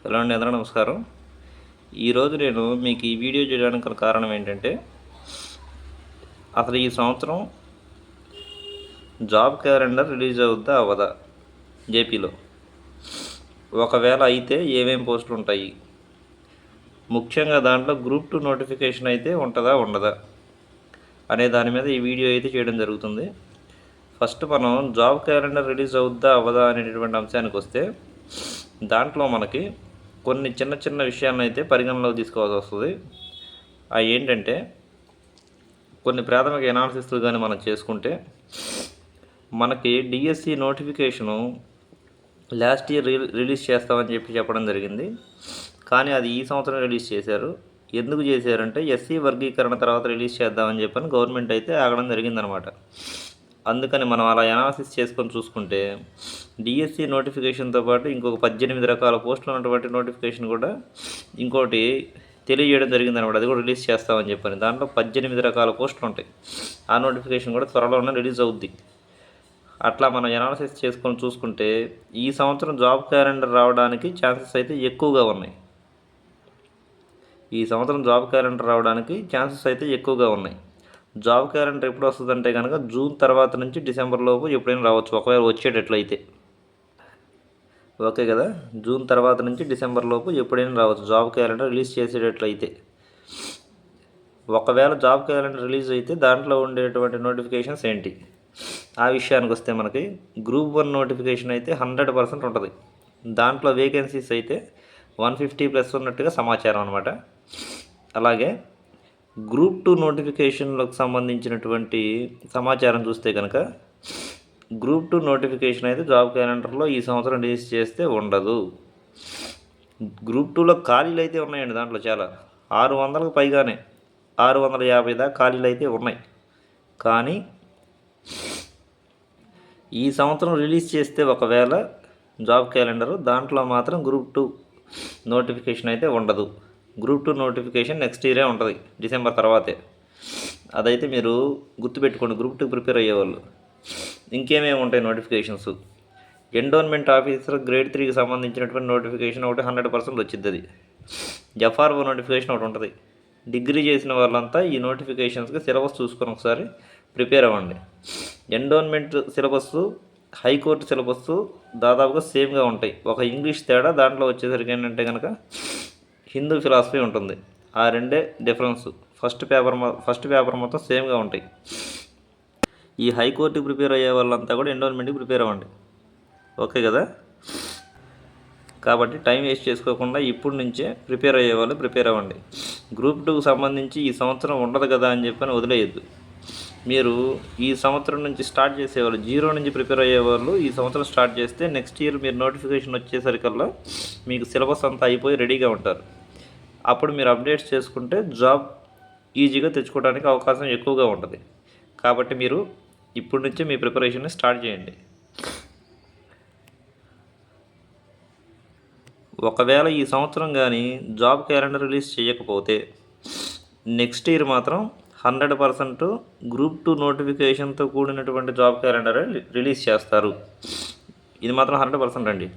Hello అండి, అందరూ నమస్కారం. ఈరోజు నేను మీకు ఈ వీడియో చేయడానికి గల కారణం ఏంటంటే, అసలు ఈ సంవత్సరం జాబ్ క్యాలెండర్ రిలీజ్ అవుద్దా అవ్వదా జేపీలో? ఒకవేళ అయితే ఏమేం పోస్టులు ఉంటాయి, ముఖ్యంగా దాంట్లో గ్రూప్ 2 నోటిఫికేషన్ అయితే ఉంటుందా ఉండదా అనే దాని మీద ఈ వీడియో అయితే చేయడం జరుగుతుంది. ఫస్ట్ మనం జాబ్ క్యాలెండర్ రిలీజ్ అవుద్దా అవ్వదా అనేటటువంటి అంశానికి వస్తే, దాంట్లో మనకి కొన్ని చిన్న చిన్న విషయాలను అయితే పరిగణలోకి తీసుకోవాల్సి వస్తుంది. అవి ఏంటంటే, కొన్ని ప్రాథమిక ఎనాలిసిస్లు కానీ మనం చేసుకుంటే, మనకి DSC notification last year release చేస్తామని చెప్పడం జరిగింది. కానీ అది ఈ సంవత్సరం రిలీజ్ చేశారు. ఎందుకు చేశారంటే, ఎస్సీ వర్గీకరణ తర్వాత రిలీజ్ చేద్దామని చెప్పని గవర్నమెంట్ అయితే ఆగడం జరిగిందనమాట. అందుకని మనం అలా అనాలిసిస్ చేసుకొని చూసుకుంటే, డిఎస్సి నోటిఫికేషన్తో పాటు ఇంకొక 18 రకాల పోస్టులు ఉన్నటువంటి నోటిఫికేషన్ కూడా ఇంకోటి తెలియజేయడం జరిగిందనమాట. అది కూడా రిలీజ్ చేస్తామని చెప్పని. దాంట్లో 18 రకాల పోస్టులు ఉంటాయి. ఆ నోటిఫికేషన్ కూడా త్వరలోనే రిలీజ్ అవుద్ది. అట్లా మనం అనాలిసిస్ చేసుకొని చూసుకుంటే, ఈ సంవత్సరం జాబ్ క్యాలెండర్ రావడానికి ఛాన్సెస్ అయితే ఎక్కువగా ఉన్నాయి. ఈ సంవత్సరం జాబ్ క్యాలెండర్ రావడానికి ఛాన్సెస్ అయితే ఎక్కువగా ఉన్నాయి. జాబ్ క్యాలెండర్ ఎప్పుడు వస్తుందంటే కనుక జూన్ తర్వాత నుంచి డిసెంబర్ లోపు ఎప్పుడైనా రావచ్చు, ఒకవేళ వచ్చేటట్లయితే. ఓకే కదా, జూన్ తర్వాత నుంచి డిసెంబర్ లోపు ఎప్పుడైనా రావచ్చు జాబ్ క్యాలెండర్ రిలీజ్ చేసేటట్లయితే. ఒకవేళ జాబ్ క్యాలెండర్ రిలీజ్ అయితే దాంట్లో ఉండేటువంటి నోటిఫికేషన్స్ ఏంటి ఆ విషయానికి వస్తే, మనకి గ్రూప్ 1 నోటిఫికేషన్ అయితే 100% ఉంటుంది. దాంట్లో వేకెన్సీస్ అయితే 150+ ఉన్నట్టుగా సమాచారం అనమాట. అలాగే గ్రూప్ 2 నోటిఫికేషన్లకు సంబంధించినటువంటి సమాచారం చూస్తే కనుక, గ్రూప్ 2 నోటిఫికేషన్ అయితే జాబ్ క్యాలెండర్లో ఈ సంవత్సరం రిలీజ్ చేస్తే ఉండదు. గ్రూప్ 2లో ఖాళీలు అయితే ఉన్నాయండి. దాంట్లో చాలా 600కు పైగానే 650 దాకా ఖాళీలు అయితే ఉన్నాయి. కానీ ఈ సంవత్సరం రిలీజ్ చేస్తే ఒకవేళ జాబ్ క్యాలెండరు, దాంట్లో మాత్రం గ్రూప్ 2 నోటిఫికేషన్ అయితే ఉండదు. గ్రూప్ 2 నోటిఫికేషన్ నెక్స్ట్ ఇయరే ఉంటుంది, డిసెంబర్ తర్వాతే. అదైతే మీరు గుర్తుపెట్టుకోండి గ్రూప్ 2 ప్రిపేర్ అయ్యేవాళ్ళు. ఇంకేమేమి ఉంటాయి నోటిఫికేషన్స్, ఎండోన్మెంట్ ఆఫీసర్ గ్రేడ్ 3కి సంబంధించినటువంటి నోటిఫికేషన్ ఒకటి 100% వచ్చింది. అది ఎఫ్ఆర్ఓ నోటిఫికేషన్ ఒకటి ఉంటుంది. డిగ్రీ చేసిన వాళ్ళంతా ఈ నోటిఫికేషన్స్కి సిలబస్ చూసుకొని ఒకసారి ప్రిపేర్ అవ్వండి. ఎండోన్మెంట్ సిలబస్, హైకోర్టు సిలబస్ దాదాపుగా సేమ్గా ఉంటాయి. ఒక ఇంగ్లీష్ తేడా, దాంట్లో వచ్చేసరికి ఏంటంటే కనుక హిందూ ఫిలాసఫీ ఉంటుంది. ఆ రెండే డిఫరెన్స్. ఫస్ట్ పేపర్ మొత్తం సేమ్గా ఉంటాయి. ఈ హైకోర్టుకి ప్రిపేర్ అయ్యే వాళ్ళంతా కూడా ఎండోన్మెంట్కి ప్రిపేర్ అవ్వండి. ఓకే కదా, కాబట్టి టైం వేస్ట్ చేసుకోకుండా ఇప్పటి నుంచే ప్రిపేర్ అయ్యే వాళ్ళు ప్రిపేర్ అవ్వండి. గ్రూప్ 2కి సంబంధించి ఈ సంవత్సరం ఉండదు కదా అని చెప్పని వదిలేయద్దు. మీరు ఈ సంవత్సరం నుంచి స్టార్ట్ చేసేవాళ్ళు, 0 నుంచి ప్రిపేర్ అయ్యేవాళ్ళు ఈ సంవత్సరం స్టార్ట్ చేస్తే నెక్స్ట్ ఇయర్ మీరు నోటిఫికేషన్ వచ్చేసరికల్లా మీకు సిలబస్ అంతా అయిపోయి రెడీగా ఉంటారు. అప్పుడు మీరు అప్డేట్స్ చేసుకుంటే జాబ్ ఈజీగా తెచ్చుకోవడానికి అవకాశం ఎక్కువగా ఉంటుంది. కాబట్టి మీరు ఇప్పటి నుంచే మీ ప్రిపరేషన్ని స్టార్ట్ చేయండి. ఒకవేళ ఈ సంవత్సరం కానీ జాబ్ క్యాలెండర్ రిలీజ్ చేయకపోతే నెక్స్ట్ ఇయర్ మాత్రం 100% గ్రూప్ 2 నోటిఫికేషన్తో కూడినటువంటి జాబ్ క్యాలెండర్ రిలీజ్ చేస్తారు. ఇది మాత్రం 100% అండి.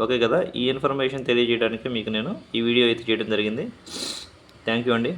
ఓకే కదా, ఈ ఇన్ఫర్మేషన్ తెలియజేయడానికి మీకు నేను ఈ వీడియో అయితే చేయడం జరిగింది. థ్యాంక్ యూ అండి.